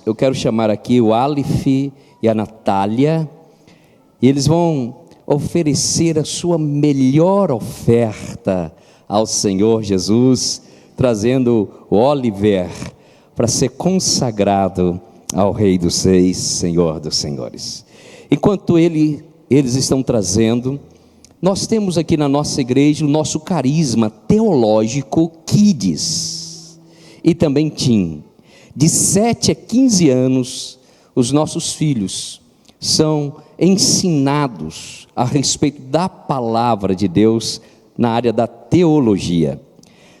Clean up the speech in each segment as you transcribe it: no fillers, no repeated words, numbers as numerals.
Eu quero chamar aqui o Aleph e a Natália, e eles vão oferecer a sua melhor oferta ao Senhor Jesus, trazendo o Oliver para ser consagrado ao Rei dos Reis, Senhor dos Senhores. Enquanto eles estão trazendo, nós temos aqui na nossa igreja o nosso carisma teológico Kids e também Teen. De 7 a 15 anos, os nossos filhos são ensinados a respeito da palavra de Deus na área da teologia.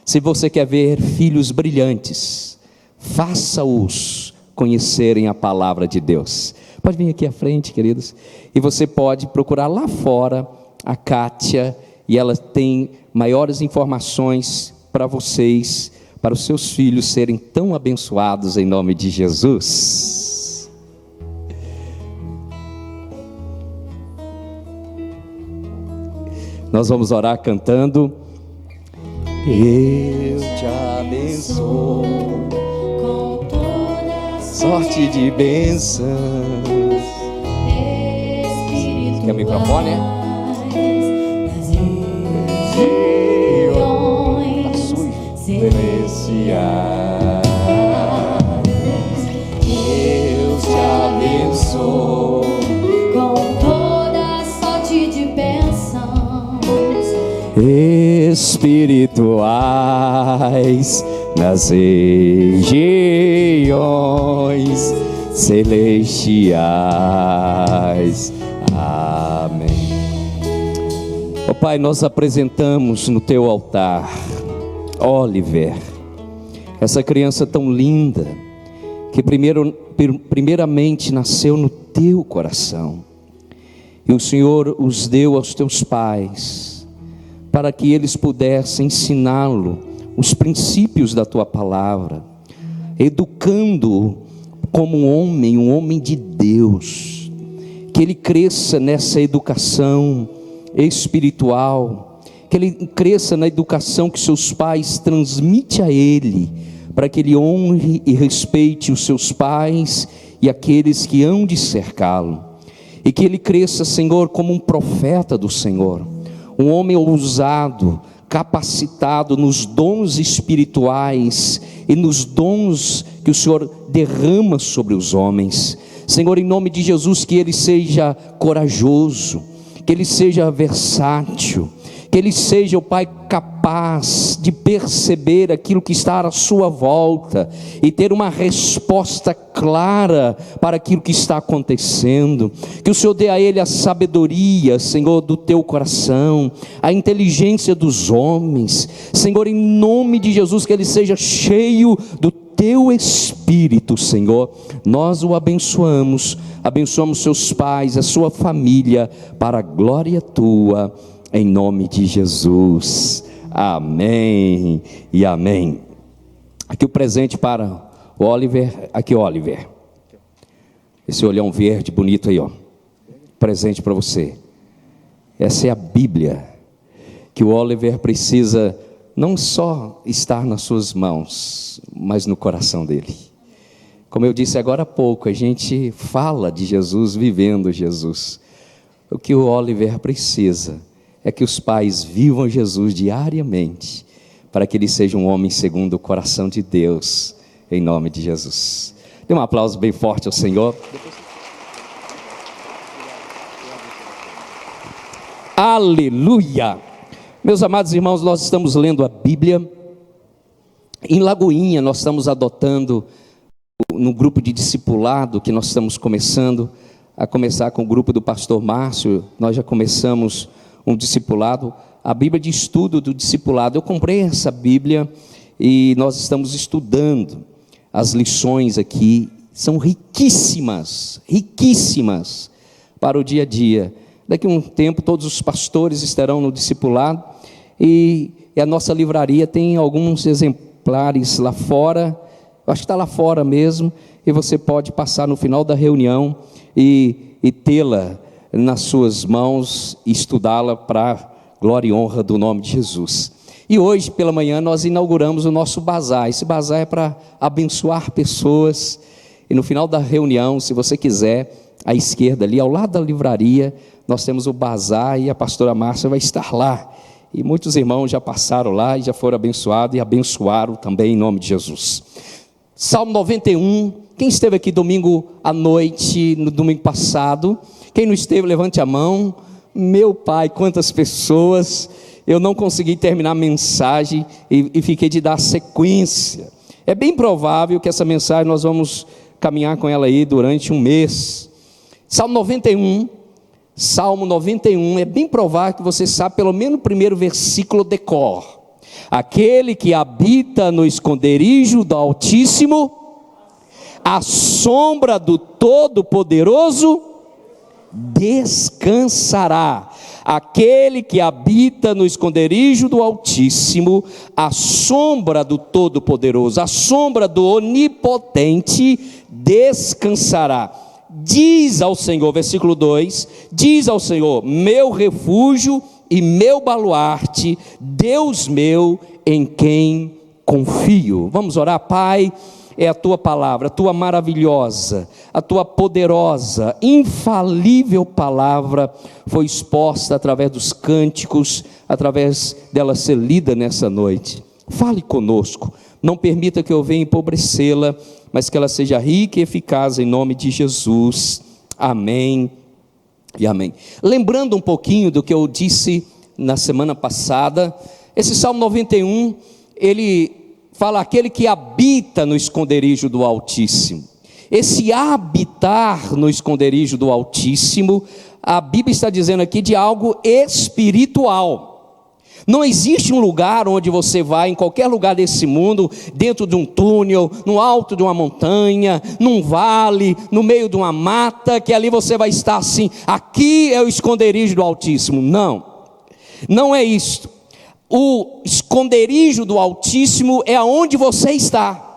Se você quer ver filhos brilhantes, faça-os conhecerem a palavra de Deus. Pode vir aqui à frente, queridos, e você pode procurar lá fora a Kátia, e ela tem maiores informações para vocês, para os seus filhos serem tão abençoados em nome de Jesus. Nós vamos orar cantando: eu te abençoo com toda sorte de bênçãos. Quer o microfone? Celestiais, eu te abençoo com toda sorte de bênçãos espirituais nas regiões celestiais. Amém. Ó Pai, nós apresentamos no teu altar Oliver, essa criança tão linda, que primeiramente nasceu no teu coração, e o Senhor os deu aos teus pais, para que eles pudessem ensiná-lo os princípios da tua palavra, educando-o como um homem de Deus, que ele cresça nessa educação espiritual, que ele cresça na educação que seus pais transmitem a ele, para que ele honre e respeite os seus pais e aqueles que hão de cercá-lo, e que ele cresça, Senhor, como um profeta do Senhor, um homem ousado, capacitado nos dons espirituais e nos dons que o Senhor derrama sobre os homens. Senhor, em nome de Jesus, que ele seja corajoso, que ele seja versátil, que ele seja, o Pai, capaz de perceber aquilo que está à sua volta e ter uma resposta clara para aquilo que está acontecendo. Que o Senhor dê a ele a sabedoria, Senhor, do teu coração, a inteligência dos homens, Senhor, em nome de Jesus, que ele seja cheio do teu Espírito, Senhor. Nós o abençoamos seus pais, a sua família, para a glória tua, em nome de Jesus, amém e amém. Aqui o presente para o Oliver, aqui Oliver, esse olhão verde bonito aí, ó, presente para você. Essa é a Bíblia, que o Oliver precisa não só estar nas suas mãos, mas no coração dele. Como eu disse agora há pouco, a gente fala de Jesus, vivendo Jesus. O que o Oliver precisa é que os pais vivam Jesus diariamente, para que ele seja um homem segundo o coração de Deus, em nome de Jesus. Dê um aplauso bem forte ao Senhor. Aleluia! Meus amados irmãos, nós estamos lendo a Bíblia. Em Lagoinha, nós estamos adotando, no grupo de discipulado que nós estamos começando com o grupo do pastor Márcio, nós já começamos um discipulado, a Bíblia de estudo do discipulado. Eu comprei essa Bíblia e nós estamos estudando. As lições aqui são riquíssimas, riquíssimas para o dia a dia. Daqui a um tempo todos os pastores estarão no discipulado e a nossa livraria tem alguns exemplares lá fora, acho que está lá fora mesmo, e você pode passar no final da reunião e tê-la nas suas mãos e estudá-la para glória e honra do nome de Jesus. E hoje pela manhã nós inauguramos o nosso bazar. Esse bazar é para abençoar pessoas, E no final da reunião, se você quiser, à esquerda ali, ao lado da livraria, nós temos o bazar e a pastora Márcia vai estar lá. E muitos irmãos já passaram lá e já foram abençoados e abençoaram também em nome de Jesus. Salmo 91, quem esteve aqui domingo à noite, no domingo passado? Quem não esteve, levante a mão. Meu Pai, quantas pessoas! Eu não consegui terminar a mensagem e fiquei de dar sequência. É bem provável que essa mensagem nós vamos caminhar com ela aí durante um mês. Salmo 91, é bem provável que você sabe pelo menos o primeiro versículo de cor. Aquele que habita no esconderijo do Altíssimo, à sombra do Todo-Poderoso, descansará. Aquele que habita no esconderijo do Altíssimo, à sombra do Todo-Poderoso, à sombra do Onipotente, descansará. Diz ao Senhor, versículo 2, diz ao Senhor, meu refúgio e meu baluarte, Deus meu, em quem confio. Vamos orar. Pai, é a tua palavra, a tua maravilhosa, a tua poderosa, infalível palavra foi exposta através dos cânticos, através dela ser lida nessa noite. Fale conosco, não permita que eu venha empobrecê-la, mas que ela seja rica e eficaz em nome de Jesus. Amém e amém. Lembrando um pouquinho do que eu disse na semana passada, esse Salmo 91, ele fala aquele que habita no esconderijo do Altíssimo. Esse habitar no esconderijo do Altíssimo, a Bíblia está dizendo aqui de algo espiritual. Não existe um lugar onde você vai, em qualquer lugar desse mundo, dentro de um túnel, no alto de uma montanha, num vale, no meio de uma mata, que ali você vai estar assim, aqui é o esconderijo do Altíssimo. Não é isto. O esconderijo do Altíssimo é aonde você está.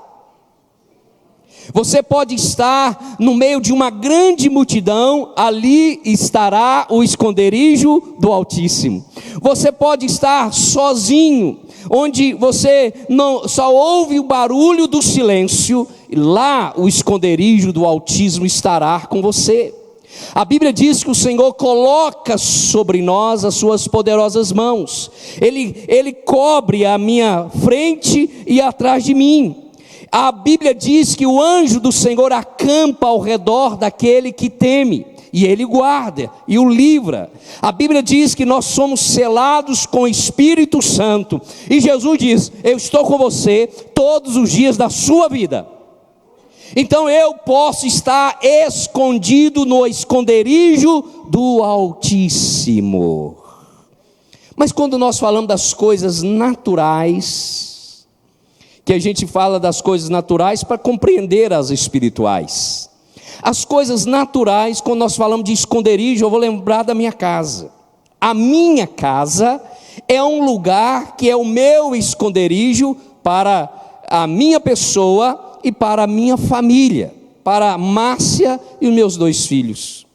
Você pode estar no meio de uma grande multidão, ali estará o esconderijo do Altíssimo. Você pode estar sozinho, onde você não só ouve o barulho do silêncio, lá o esconderijo do Altíssimo estará com você. A Bíblia diz que o Senhor coloca sobre nós as suas poderosas mãos. Ele cobre a minha frente e atrás de mim. A Bíblia diz que o anjo do Senhor acampa ao redor daquele que teme, e ele guarda e o livra. A Bíblia diz que nós somos selados com o Espírito Santo, e Jesus diz, eu estou com você todos os dias da sua vida. Então eu posso estar escondido no esconderijo do Altíssimo. Mas quando nós falamos das coisas naturais, que a gente fala das coisas naturais para compreender as espirituais. As coisas naturais, quando nós falamos de esconderijo, eu vou lembrar da minha casa. A minha casa é um lugar que é o meu esconderijo para a minha pessoa e para a minha família, para a Márcia e os meus 2 filhos.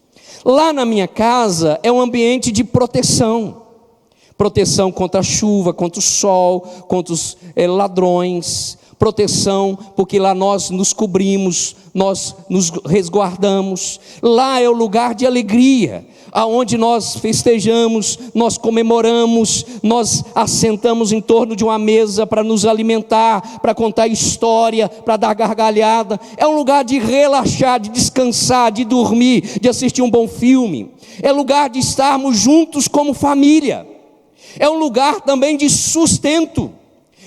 Lá na minha casa é um ambiente de proteção. Proteção contra a chuva, contra o sol, contra os ladrões. Proteção, porque lá nós nos cobrimos, nós nos resguardamos. Lá é o lugar de alegria, aonde nós festejamos, nós comemoramos, nós assentamos em torno de uma mesa para nos alimentar, para contar história, para dar gargalhada. É um lugar de relaxar, de descansar, de dormir, de assistir um bom filme. É lugar de estarmos juntos como família. É um lugar também de sustento.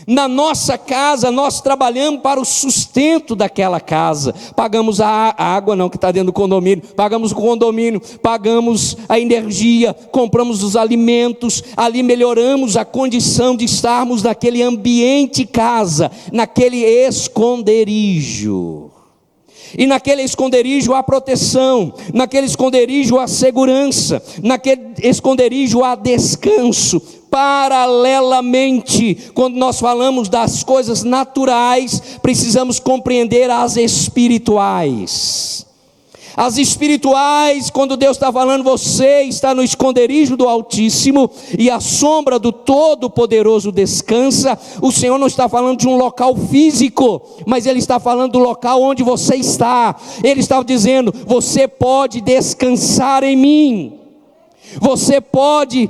Na nossa casa, nós trabalhamos para o sustento daquela casa. Pagamos a água, não, que está dentro do condomínio. Pagamos o condomínio, pagamos a energia, compramos os alimentos. Ali melhoramos a condição de estarmos naquele ambiente casa, naquele esconderijo. E naquele esconderijo há proteção, naquele esconderijo há segurança, naquele esconderijo há descanso. Paralelamente, quando nós falamos das coisas naturais, precisamos compreender as espirituais. As espirituais, quando Deus está falando, você está no esconderijo do Altíssimo e a sombra do Todo-Poderoso descansa. O Senhor não está falando de um local físico, mas Ele está falando do local onde você está. Ele está dizendo: você pode descansar em mim. Você pode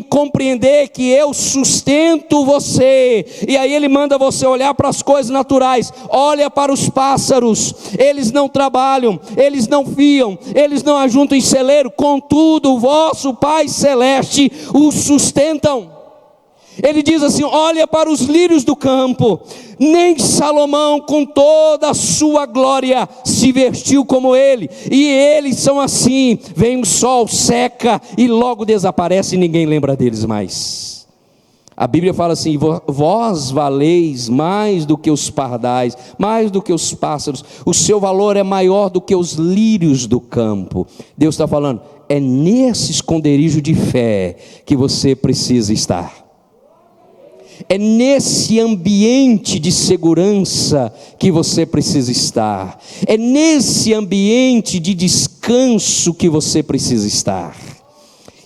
compreender que eu sustento você. E aí ele manda você olhar para as coisas naturais. Olha para os pássaros, eles não trabalham, eles não fiam, eles não ajuntam em celeiro, contudo o vosso Pai Celeste os sustentam. Ele diz assim: olha para os lírios do campo, nem Salomão com toda a sua glória se vestiu como ele, e eles são assim, vem o sol, seca e logo desaparece e ninguém lembra deles mais. A Bíblia fala assim: vós valeis mais do que os pardais, mais do que os pássaros, o seu valor é maior do que os lírios do campo. Deus está falando, é nesse esconderijo de fé que você precisa estar. É nesse ambiente de segurança que você precisa estar. É nesse ambiente de descanso que você precisa estar.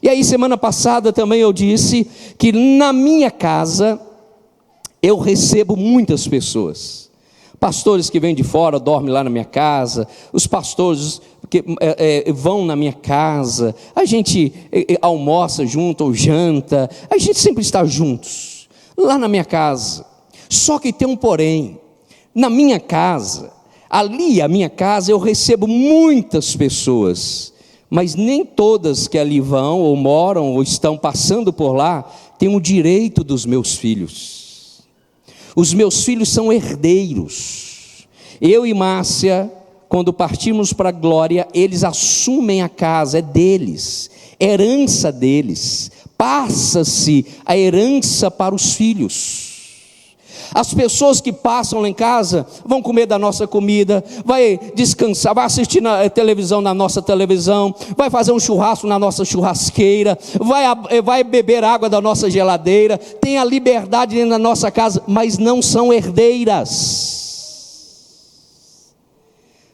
E aí, semana passada também eu disse que na minha casa eu recebo muitas pessoas. Pastores que vêm de fora dormem lá na minha casa. Os pastores que vão na minha casa. A gente almoça junto ou janta. A gente sempre está juntos lá na minha casa. Só que tem um porém. Na minha casa, ali a minha casa, eu recebo muitas pessoas, mas nem todas que ali vão ou moram ou estão passando por lá têm o direito dos meus filhos. Os meus filhos são herdeiros. Eu e Márcia, quando partimos para a glória, eles assumem a casa, é deles, herança deles. Passa-se a herança para os filhos. As pessoas que passam lá em casa vão comer da nossa comida, vai descansar, vai assistir na televisão, na nossa televisão, vai fazer um churrasco na nossa churrasqueira, vai beber água da nossa geladeira, tem a liberdade dentro da nossa casa, mas não são herdeiras.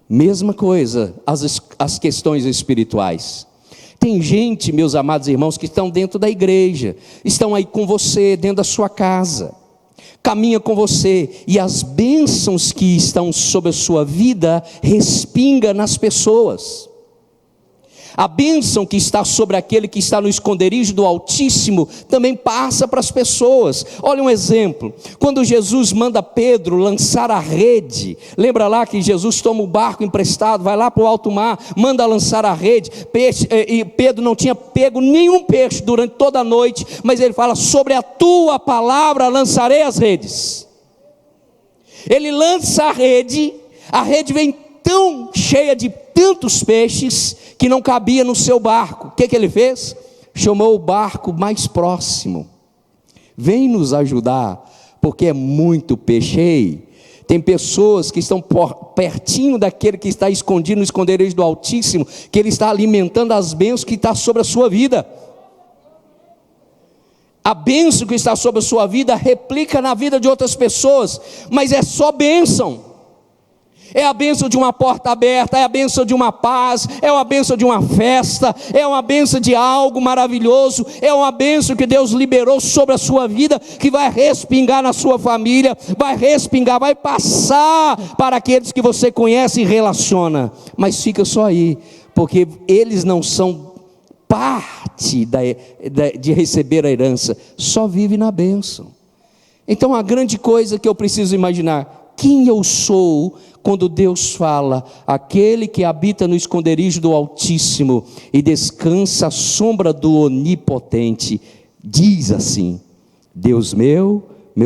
Mesma coisa as questões espirituais. Tem gente, meus amados irmãos, que estão dentro da igreja, estão aí com você, dentro da sua casa, caminha com você, e as bênçãos que estão sobre a sua vida, respinga nas pessoas. A bênção que está sobre aquele que está no esconderijo do Altíssimo, também passa para as pessoas. Olha um exemplo, quando Jesus manda Pedro lançar a rede, lembra lá que Jesus toma o barco emprestado, vai lá para o alto mar, manda lançar a rede, e Pedro não tinha pego nenhum peixe durante toda a noite, mas ele fala: sobre a tua palavra lançarei as redes. Ele lança a rede vem tão cheia de tantos peixes, que não cabia no seu barco. O que ele fez? Chamou o barco mais próximo: vem nos ajudar, porque é muito peixe. Ei, tem pessoas que estão pertinho daquele que está escondido no esconderijo do Altíssimo, que ele está alimentando as bênçãos que está sobre a sua vida. A bênção que está sobre a sua vida replica na vida de outras pessoas, mas é só bênção. É a bênção de uma porta aberta, é a bênção de uma paz, é uma bênção de uma festa, é uma bênção de algo maravilhoso, é uma bênção que Deus liberou sobre a sua vida, que vai respingar na sua família, vai respingar, vai passar para aqueles que você conhece e relaciona, mas fica só aí, porque eles não são parte de receber a herança, só vive na bênção. Então a grande coisa que eu preciso imaginar: quem eu sou quando Deus fala, aquele que habita no esconderijo do Altíssimo e descansa à sombra do Onipotente, diz assim: Deus meu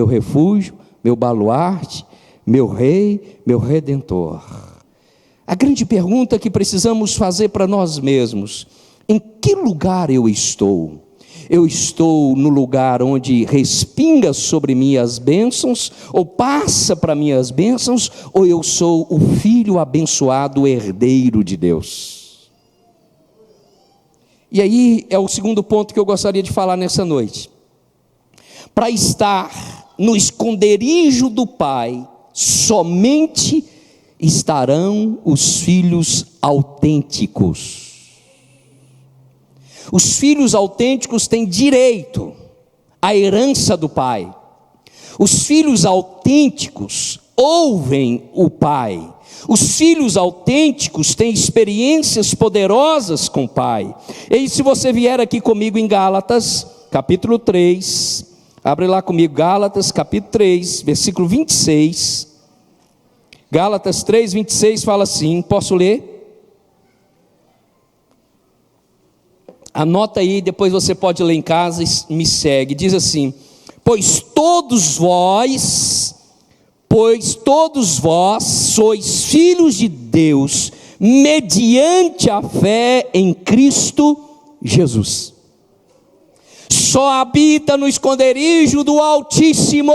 refúgio, meu baluarte, meu rei, meu redentor. A grande pergunta que precisamos fazer para nós mesmos: em que lugar eu estou? Eu estou no lugar onde respinga sobre mim as bênçãos, ou passa para mim as bênçãos, ou eu sou o filho abençoado, herdeiro de Deus? E aí é o segundo ponto que eu gostaria de falar nessa noite. Para estar no esconderijo do Pai, somente estarão os filhos autênticos. Os filhos autênticos têm direito à herança do pai. Os filhos autênticos ouvem o pai. Os filhos autênticos têm experiências poderosas com o pai. E se você vier aqui comigo em Gálatas, capítulo 3, abre lá comigo, Gálatas, capítulo 3, versículo 26. Gálatas 3, 26 fala assim, posso ler? Anota aí, depois você pode ler em casa e me segue. Diz assim: pois todos vós sois filhos de Deus, mediante a fé em Cristo Jesus. Só habita no esconderijo do Altíssimo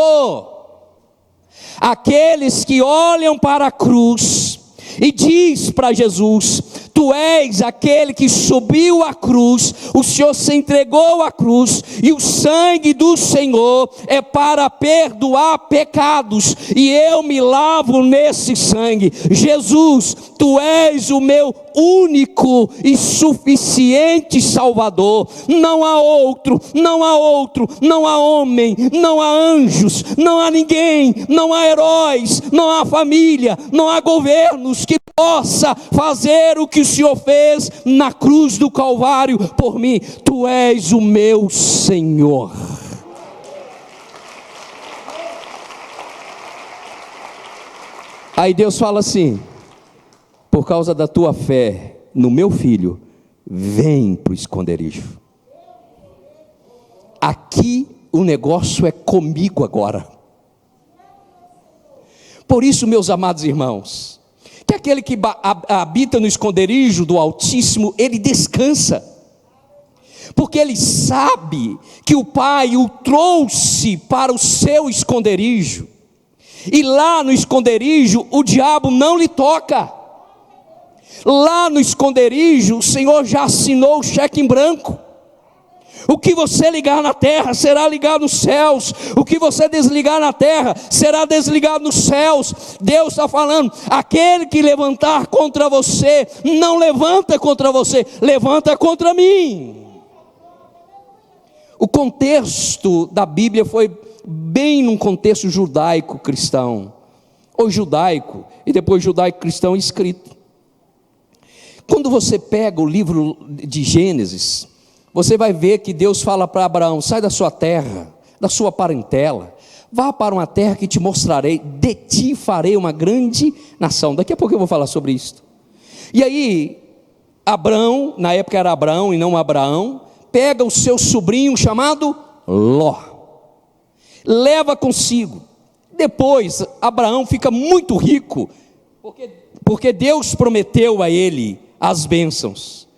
aqueles que olham para a cruz e diz para Jesus: tu és aquele que subiu à cruz, o Senhor se entregou à cruz, e o sangue do Senhor é para perdoar pecados, e eu me lavo nesse sangue. Jesus, tu és o meu único e suficiente Salvador. Não há outro, não há outro, não há homem, não há anjos, não há ninguém, não há heróis, não há família, não há governos que possa fazer o que o Senhor fez na cruz do Calvário por mim. Tu és o meu Senhor. Aí Deus fala assim: por causa da tua fé no meu filho, vem para o esconderijo. Aqui o negócio é comigo agora. Por isso, meus amados irmãos, que aquele que habita no esconderijo do Altíssimo, ele descansa, porque ele sabe que o Pai o trouxe para o seu esconderijo, e lá no esconderijo o diabo não lhe toca. Lá no esconderijo o Senhor já assinou o cheque em branco. O que você ligar na terra será ligado nos céus. O que você desligar na terra será desligado nos céus. Deus está falando: aquele que levantar contra você, não levanta contra você, levanta contra mim. O contexto da Bíblia foi bem num contexto judaico-cristão, ou judaico e depois judaico-cristão escrito. Quando você pega o livro de Gênesis, você vai ver que Deus fala para Abraão: sai da sua terra, da sua parentela, vá para uma terra que te mostrarei, de ti farei uma grande nação. Daqui a pouco eu vou falar sobre isso. E aí, Abraão, na época era Abraão e não Abraão, pega o seu sobrinho chamado Ló, leva consigo. Depois, Abraão fica muito rico, porque Deus prometeu a ele as bênçãos.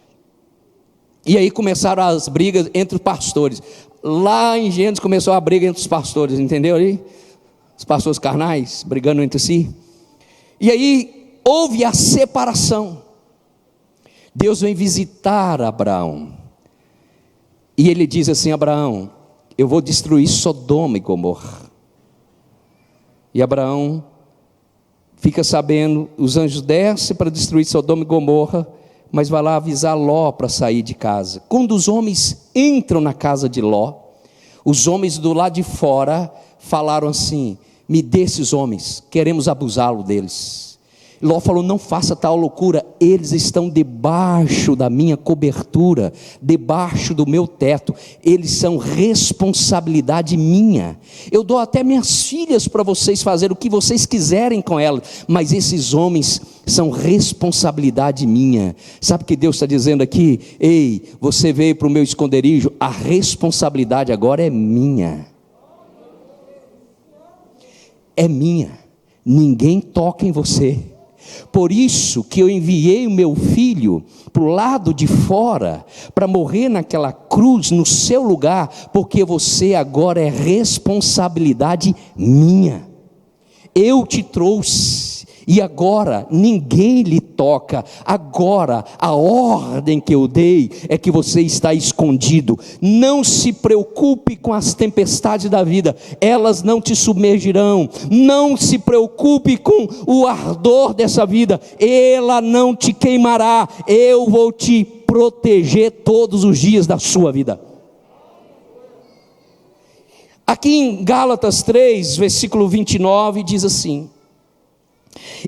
E aí começaram as brigas entre os pastores. Lá em Gênesis começou a briga entre os pastores, entendeu aí? Os pastores carnais brigando entre si. E aí houve a separação. Deus vem visitar Abraão. E ele diz assim: Abraão, eu vou destruir Sodoma e Gomorra. E Abraão fica sabendo, os anjos descem para destruir Sodoma e Gomorra, mas vai lá avisar Ló para sair de casa. Quando os homens entram na casa de Ló, os homens do lado de fora falaram assim: me dê esses homens, queremos abusá-lo deles. Ló falou: não faça tal loucura, eles estão debaixo da minha cobertura, debaixo do meu teto, eles são responsabilidade minha. Eu dou até minhas filhas para vocês fazerem o que vocês quiserem com elas, mas esses homens são responsabilidade minha. Sabe o que Deus está dizendo aqui? Ei, você veio para o meu esconderijo, a responsabilidade agora é minha. É minha, ninguém toca em você. Por isso que eu enviei o meu filho para o lado de fora, para morrer naquela cruz no seu lugar, porque você agora é responsabilidade minha. Eu te trouxe, e agora ninguém lhe toca. Agora a ordem que eu dei é que você está escondido. Não se preocupe com as tempestades da vida, elas não te submergirão. Não se preocupe com o ardor dessa vida, ela não te queimará. Eu vou te proteger todos os dias da sua vida. Aqui em Gálatas 3, versículo 29, diz assim: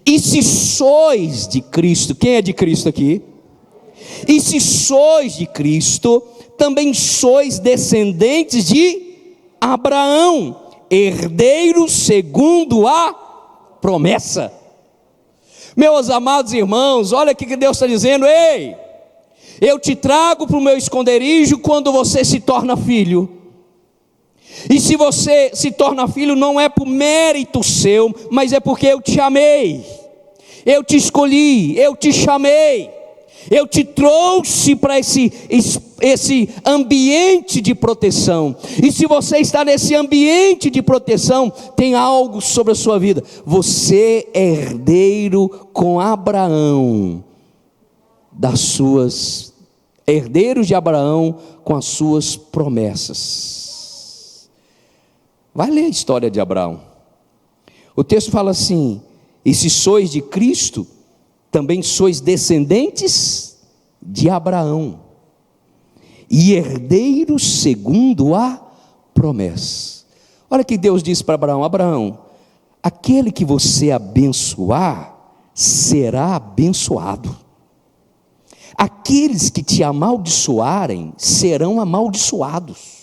e se sois de Cristo, quem é de Cristo aqui? E se sois de Cristo, também sois descendentes de Abraão, herdeiros segundo a promessa. Meus amados irmãos, olha o que Deus está dizendo: ei, eu te trago para o meu esconderijo quando você se torna filho. E se você se torna filho, não é por mérito seu, mas é porque eu te amei, eu te escolhi, eu te chamei, eu te trouxe para esse ambiente de proteção. E se você está nesse ambiente de proteção, tem algo sobre a sua vida. Você é herdeiro com Abraão, herdeiros de Abraão com as suas promessas. Vai ler a história de Abraão. O texto fala assim: e se sois de Cristo, também sois descendentes de Abraão, e herdeiros segundo a promessa. Olha que Deus disse para Abraão: Abraão, aquele que você abençoar, será abençoado. Aqueles que te amaldiçoarem, serão amaldiçoados.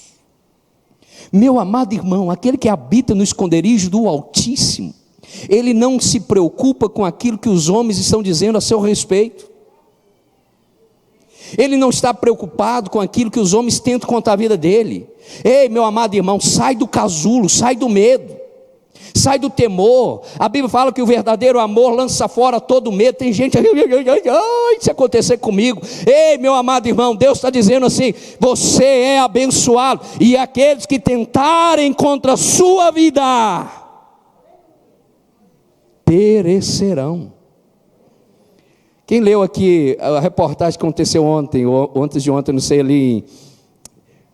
Meu amado irmão, aquele que habita no esconderijo do Altíssimo, ele não se preocupa com aquilo que os homens estão dizendo a seu respeito. Ele não está preocupado com aquilo que os homens tentam contra a vida dele. Ei, meu amado irmão, sai do casulo, sai do medo, sai do temor. A Bíblia fala que o verdadeiro amor lança fora todo medo. Tem gente, se acontecer comigo. Ei, meu amado irmão, Deus está dizendo assim: você é abençoado, e aqueles que tentarem contra a sua vida perecerão. Quem leu aqui a reportagem que aconteceu ontem, ou antes de ontem, não sei, ali,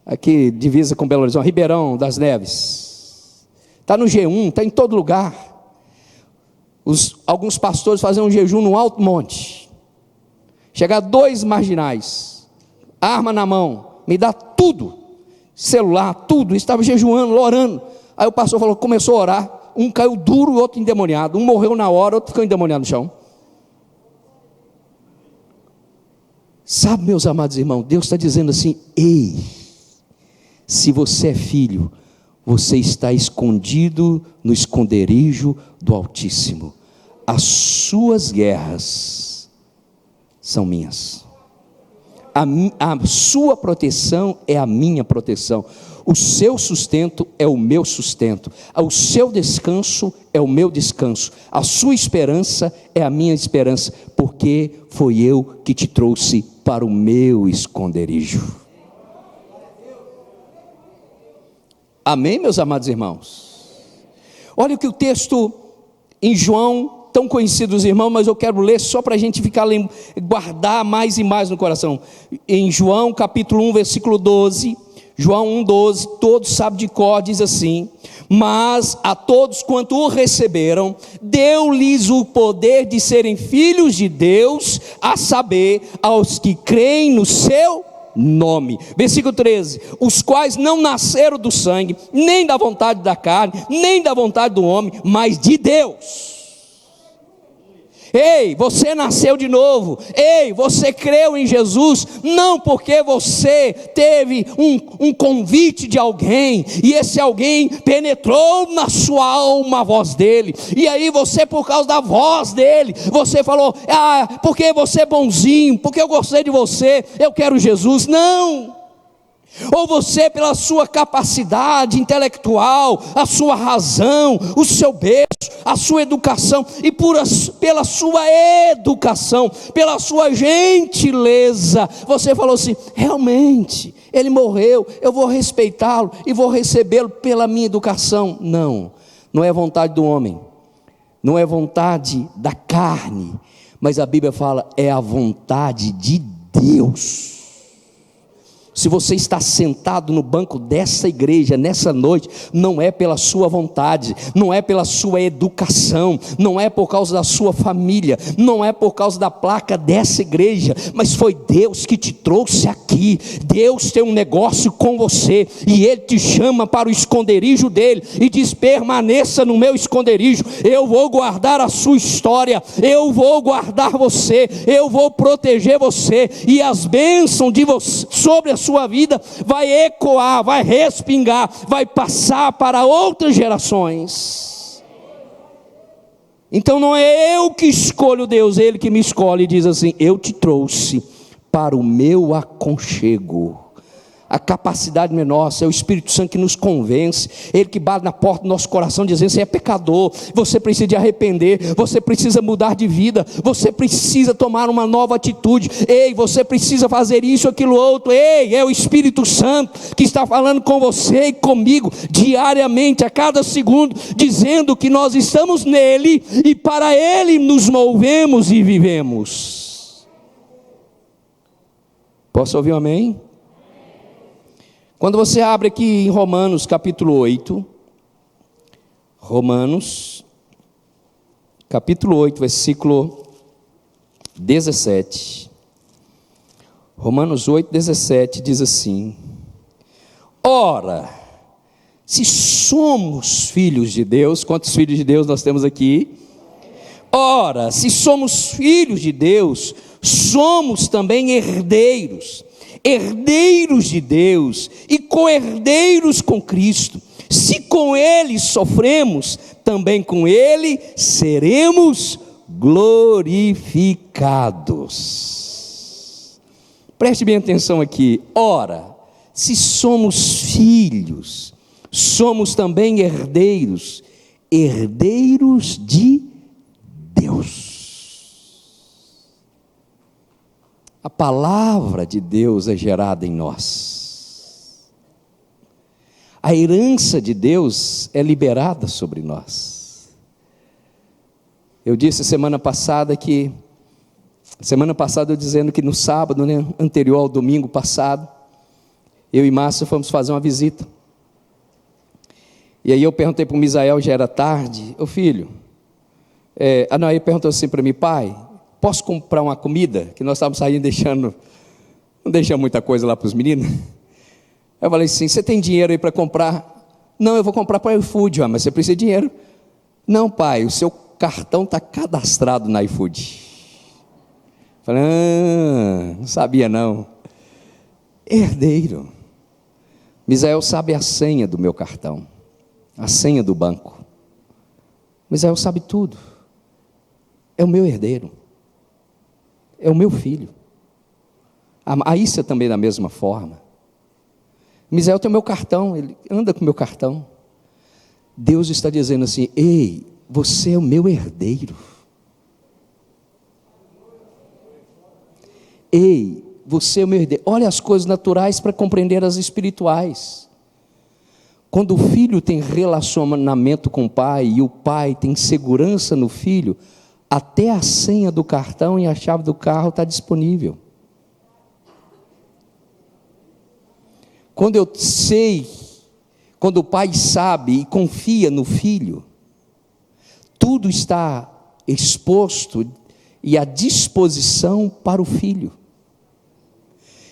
aqui, divisa com Belo Horizonte, Ribeirão das Neves. Está no G1, está em todo lugar. Alguns pastores fazem um jejum no alto monte. Chegar 2 marginais, arma na mão, me dá tudo, celular, tudo. Estava jejuando, orando. Aí o pastor falou, começou a orar. Um caiu duro, o outro endemoniado. Um morreu na hora, o outro ficou endemoniado no chão. Sabe, meus amados irmãos, Deus está dizendo assim: ei, se você é filho, você está escondido no esconderijo do Altíssimo. As suas guerras são minhas. A sua proteção é a minha proteção. O seu sustento é o meu sustento. O seu descanso é o meu descanso. A sua esperança é a minha esperança, porque foi eu que te trouxe para o meu esconderijo. Amém, meus amados irmãos? Olha o que o texto em João, tão conhecido dos irmãos, mas eu quero ler só para a gente ficar guardar mais e mais no coração. Em João capítulo 1, versículo 12, João 1,12, todos sabem de cor, diz assim: mas a todos quanto o receberam, deu-lhes o poder de serem filhos de Deus, a saber, aos que creem no seu nome. Versículo 13: os quais não nasceram do sangue, nem da vontade da carne, nem da vontade do homem, mas de Deus. Ei, você nasceu de novo. Ei, você creu em Jesus, não porque você teve um convite de alguém, e esse alguém penetrou na sua alma a voz dele, e aí você, por causa da voz dele, você falou: porque você é bonzinho, porque eu gostei de você, eu quero Jesus. Não. Ou você, pela sua capacidade intelectual, a sua razão, o seu berço, a sua educação, e pela sua educação, pela sua gentileza, você falou assim: realmente, ele morreu, eu vou respeitá-lo e vou recebê-lo pela minha educação. Não, não é vontade do homem, não é vontade da carne, mas a Bíblia fala, é a vontade de Deus. Se você está sentado no banco dessa igreja, nessa noite, não é pela sua vontade, não é pela sua educação, não é por causa da sua família, não é por causa da placa dessa igreja, mas foi Deus que te trouxe aqui. Deus tem um negócio com você, e Ele te chama para o esconderijo dEle, e diz, permaneça no meu esconderijo, eu vou guardar a sua história, eu vou guardar você, eu vou proteger você, e as bênçãos de você, sobre a sua vida, vai ecoar, vai respingar, vai passar para outras gerações. Então não é eu que escolho Deus, é Ele que me escolhe, e diz assim, eu te trouxe para o meu aconchego. A capacidade não é nossa, é o Espírito Santo que nos convence, Ele que bate na porta do nosso coração, dizendo, você é pecador, você precisa de arrepender, você precisa mudar de vida, você precisa tomar uma nova atitude, ei, você precisa fazer isso, aquilo, outro, ei, é o Espírito Santo que está falando com você e comigo, diariamente, a cada segundo, dizendo que nós estamos nele, e para Ele nos movemos e vivemos. Posso ouvir um amém? Quando você abre aqui em Romanos capítulo 8, Romanos capítulo 8, versículo 17, Romanos 8, 17 diz assim, ora, se somos filhos de Deus, quantos filhos de Deus nós temos aqui? Ora, se somos filhos de Deus, somos também herdeiros, herdeiros de Deus e co-herdeiros com Cristo. Se com Ele sofremos, também com Ele seremos glorificados. Preste bem atenção aqui. Ora, se somos filhos, somos também herdeiros, herdeiros de Deus. A palavra de Deus é gerada em nós. A herança de Deus é liberada sobre nós. Eu disse semana passada eu dizendo que no sábado, né, anterior ao domingo passado, eu e Márcia fomos fazer uma visita. E aí eu perguntei para o Misael, já era tarde, ô filho, ele perguntou assim para mim, pai, posso comprar uma comida? Que nós estávamos saindo não deixamos muita coisa lá para os meninos. Eu falei assim, você tem dinheiro aí para comprar? Não, eu vou comprar para o iFood, mas você precisa de dinheiro. Não, pai, o seu cartão está cadastrado na iFood. Eu falei, não sabia não. Herdeiro. Misael sabe a senha do meu cartão, a senha do banco. Misael sabe tudo. É o meu herdeiro. É o meu filho. A Issa também da mesma forma. Misael tem o meu cartão, ele anda com o meu cartão. Deus está dizendo assim, ei, você é o meu herdeiro. Ei, você é o meu herdeiro. Olha as coisas naturais para compreender as espirituais. Quando o filho tem relacionamento com o pai, e o pai tem segurança no filho, até a senha do cartão e a chave do carro está disponível. Quando o pai sabe e confia no filho, tudo está exposto e à disposição para o filho.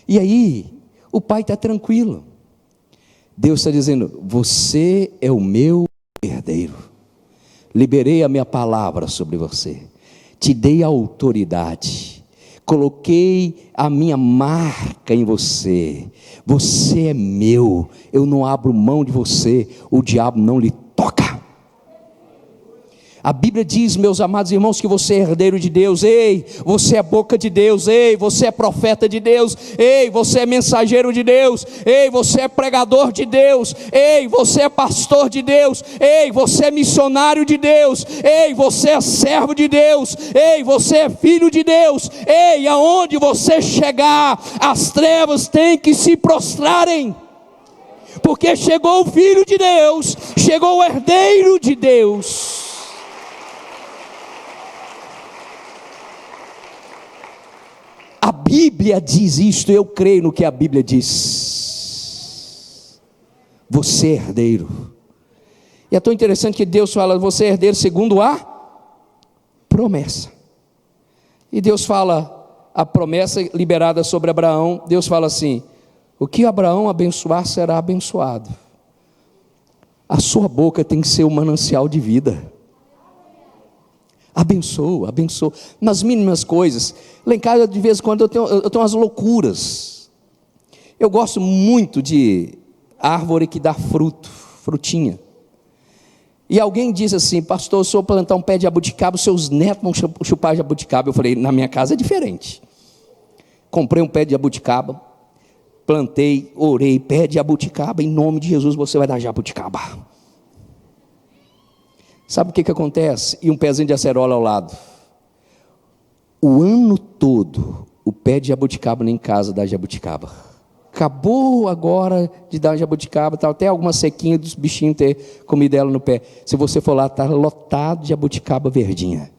E aí, o pai está tranquilo. Deus está dizendo, você é o meu herdeiro. Liberei a minha palavra sobre você, te dei autoridade, coloquei a minha marca em você, você é meu, eu não abro mão de você, o diabo não lhe toca. A Bíblia diz, meus amados irmãos, que você é herdeiro de Deus. Ei, você é boca de Deus. Ei, você é profeta de Deus. Ei, você é mensageiro de Deus. Ei, você é pregador de Deus. Ei, você é pastor de Deus. Ei, você é missionário de Deus. Ei, você é servo de Deus. Ei, você é filho de Deus. Ei, aonde você chegar, as trevas têm que se prostrarem, porque chegou o Filho de Deus, chegou o herdeiro de Deus. A Bíblia diz isto, eu creio no que a Bíblia diz. Você é herdeiro. E é tão interessante que Deus fala, você é herdeiro segundo a promessa. E Deus fala, a promessa liberada sobre Abraão, Deus fala assim, o que Abraão abençoar será abençoado. A sua boca tem que ser um manancial de vida. Abençoa, abençoa, nas mínimas coisas. Lá em casa, de vez em quando, eu tenho umas loucuras. Eu gosto muito de árvore que dá fruto, frutinha. E alguém diz assim, pastor, se eu plantar um pé de jabuticaba, os seus netos vão chupar jabuticaba. Eu falei, na minha casa é diferente. Comprei um pé de jabuticaba, plantei, orei, pé de jabuticaba, em nome de Jesus você vai dar jabuticaba. Sabe o que acontece? E um pezinho de acerola ao lado. O ano todo, o pé de jabuticaba nem em casa dá jabuticaba. Acabou agora de dar jabuticaba, tá, até alguma sequinha dos bichinhos ter comido ela no pé. Se você for lá, está lotado de jabuticaba verdinha.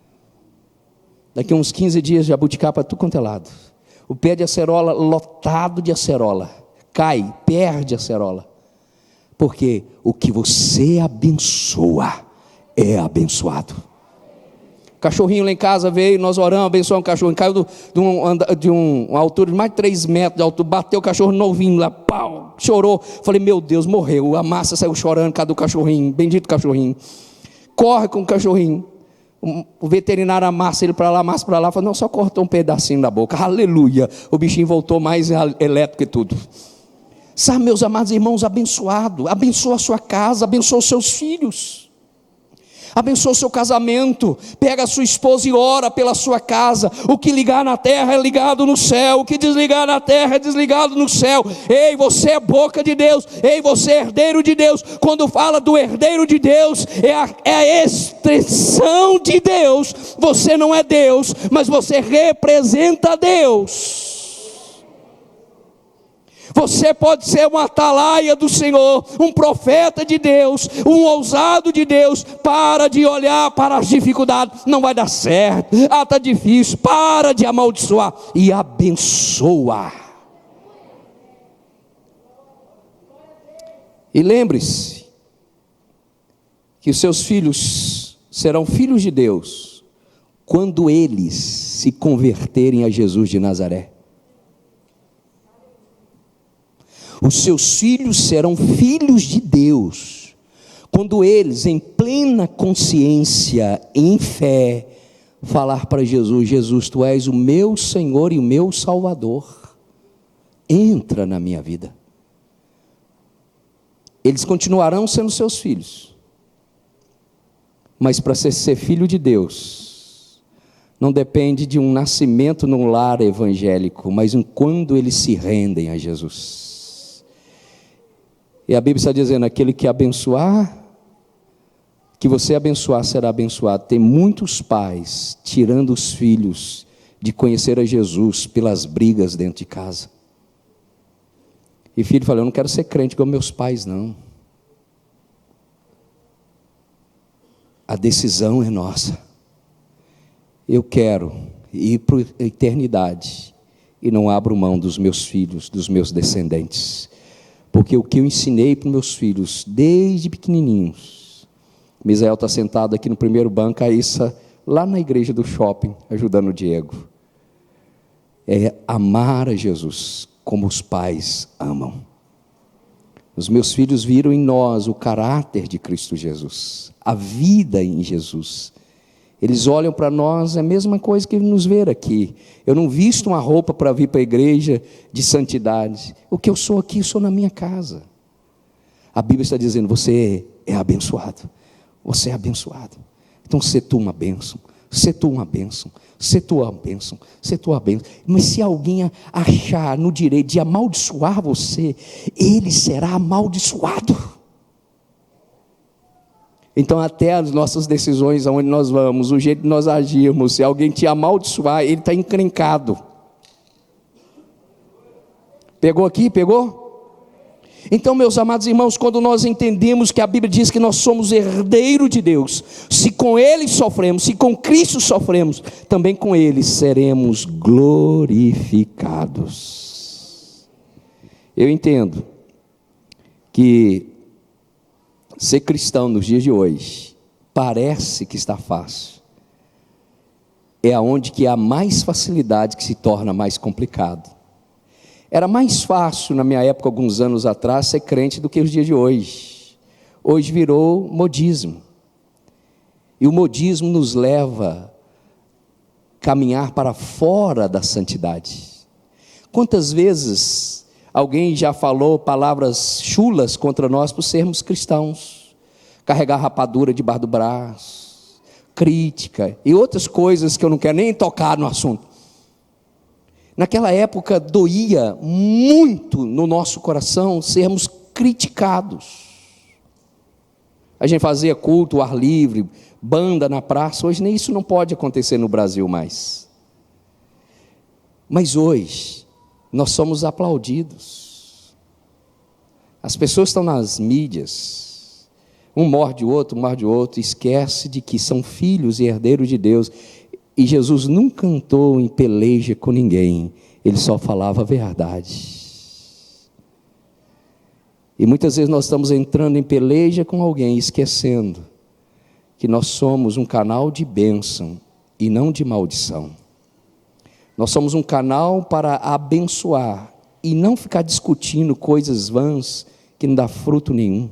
Daqui a uns 15 dias, jabuticaba para tudo quanto é lado. O pé de acerola lotado de acerola. Cai, perde a acerola. Porque o que você abençoa é abençoado. Cachorrinho lá em casa veio, nós oramos, abençoamos o cachorro, caiu de uma altura de mais de 3 metros de altura, bateu o cachorro novinho lá, pau, chorou, falei, meu Deus, morreu, a massa saiu chorando, cadê o cachorrinho, bendito cachorrinho, corre com o cachorrinho, o veterinário amassa ele para lá, falou, não, só cortou um pedacinho da boca, aleluia, o bichinho voltou mais elétrico que tudo. Sabe, meus amados irmãos, abençoado, abençoa a sua casa, abençoa os seus filhos, abençoa o seu casamento, pega a sua esposa e ora pela sua casa. O que ligar na terra é ligado no céu, o que desligar na terra é desligado no céu. Ei, você é boca de Deus, ei, você é herdeiro de Deus. Quando fala do herdeiro de Deus, é a expressão de Deus. Você não é Deus, mas você representa Deus. Você pode ser uma atalaia do Senhor, um profeta de Deus, um ousado de Deus. Para de olhar para as dificuldades, não vai dar certo, está difícil, para de amaldiçoar e abençoa. E lembre-se que os seus filhos serão filhos de Deus quando eles se converterem a Jesus de Nazaré. Os seus filhos serão filhos de Deus quando eles, em plena consciência, em fé, falar para Jesus, Jesus, tu és o meu Senhor e o meu Salvador, entra na minha vida. Eles continuarão sendo seus filhos, mas para ser filho de Deus, não depende de um nascimento num lar evangélico, mas quando eles se rendem a Jesus. E a Bíblia está dizendo, aquele que abençoar, que você abençoar será abençoado. Tem muitos pais tirando os filhos de conhecer a Jesus pelas brigas dentro de casa. E filho fala, eu não quero ser crente como meus pais, não. A decisão é nossa. Eu quero ir para a eternidade e não abro mão dos meus filhos, dos meus descendentes. Porque o que eu ensinei para os meus filhos, desde pequenininhos, Misael está sentado aqui no primeiro banco, a Issa lá na igreja do shopping, ajudando o Diego, é amar a Jesus, como os pais amam. Os meus filhos viram em nós o caráter de Cristo Jesus, a vida em Jesus. Eles olham para nós, é a mesma coisa que nos ver aqui. Eu não visto uma roupa para vir para a igreja de santidade. O que eu sou aqui, eu sou na minha casa. A Bíblia está dizendo, você é abençoado. Você é abençoado. Então, se tu uma bênção, se tu uma bênção, se tu uma bênção, se tu uma bênção. Mas se alguém achar no direito de amaldiçoar você, ele será amaldiçoado. Então até as nossas decisões, aonde nós vamos, o jeito de nós agirmos, se alguém te amaldiçoar, ele está encrencado. Pegou aqui? Pegou? Então, meus amados irmãos, quando nós entendemos que a Bíblia diz que nós somos herdeiros de Deus, se com Ele sofremos, se com Cristo sofremos, também com Ele seremos glorificados. Eu entendo que ser cristão nos dias de hoje parece que está fácil. É aonde que há mais facilidade que se torna mais complicado. Era mais fácil na minha época, alguns anos atrás, ser crente do que os dias de hoje. Hoje virou modismo. E o modismo nos leva a caminhar para fora da santidade. Quantas vezes alguém já falou palavras chulas contra nós por sermos cristãos? Carregar rapadura debaixo do braço, crítica e outras coisas que eu não quero nem tocar no assunto. Naquela época doía muito no nosso coração sermos criticados. A gente fazia culto ao ar livre, banda na praça. Hoje nem isso não pode acontecer no Brasil mais. Mas hoje nós somos aplaudidos. As pessoas estão nas mídias, um morde o outro, esquece de que são filhos e herdeiros de Deus. E Jesus nunca entrou em peleja com ninguém, Ele só falava a verdade. E muitas vezes nós estamos entrando em peleja com alguém, esquecendo que nós somos um canal de bênção e não de maldição. Nós somos um canal para abençoar e não ficar discutindo coisas vãs que não dá fruto nenhum.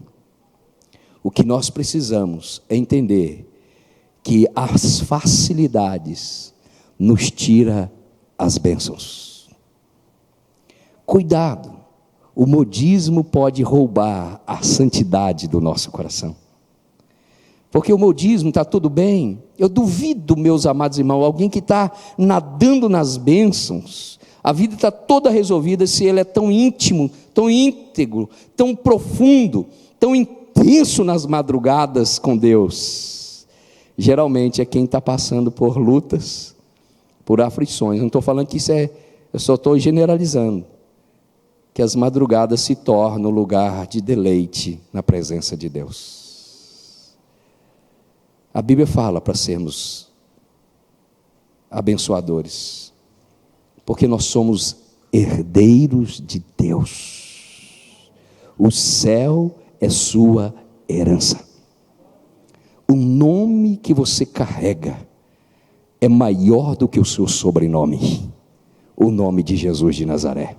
O que nós precisamos é entender que as facilidades nos tira as bênçãos. Cuidado, o modismo pode roubar a santidade do nosso coração. Porque o modismo está tudo bem. Eu duvido, meus amados irmãos, alguém que está nadando nas bênçãos, a vida está toda resolvida se ele é tão íntimo, tão íntegro, tão profundo, tão intenso nas madrugadas com Deus. Geralmente é quem está passando por lutas, por aflições. Não estou falando que isso eu só estou generalizando. Que as madrugadas se tornam lugar de deleite na presença de Deus. A Bíblia fala para sermos abençoadores, porque nós somos herdeiros de Deus. O céu é sua herança. O nome que você carrega é maior do que o seu sobrenome, o nome de Jesus de Nazaré.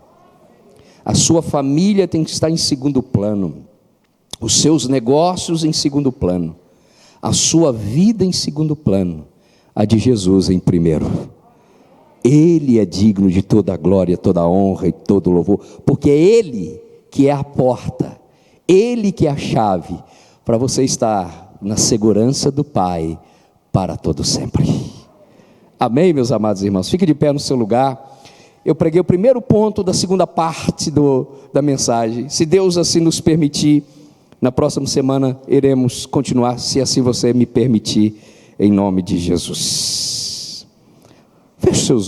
A sua família tem que estar em segundo plano, os seus negócios em segundo plano, a sua vida em segundo plano, a de Jesus em primeiro. Ele é digno de toda a glória, toda a honra e todo o louvor, porque é Ele que é a porta, Ele que é a chave para você estar na segurança do Pai para todo sempre. Amém, meus amados irmãos? Fique de pé no seu lugar. Eu preguei o primeiro ponto da segunda parte da mensagem. Se Deus assim nos permitir, na próxima semana iremos continuar, se assim você me permitir, em nome de Jesus. Feche seus olhos.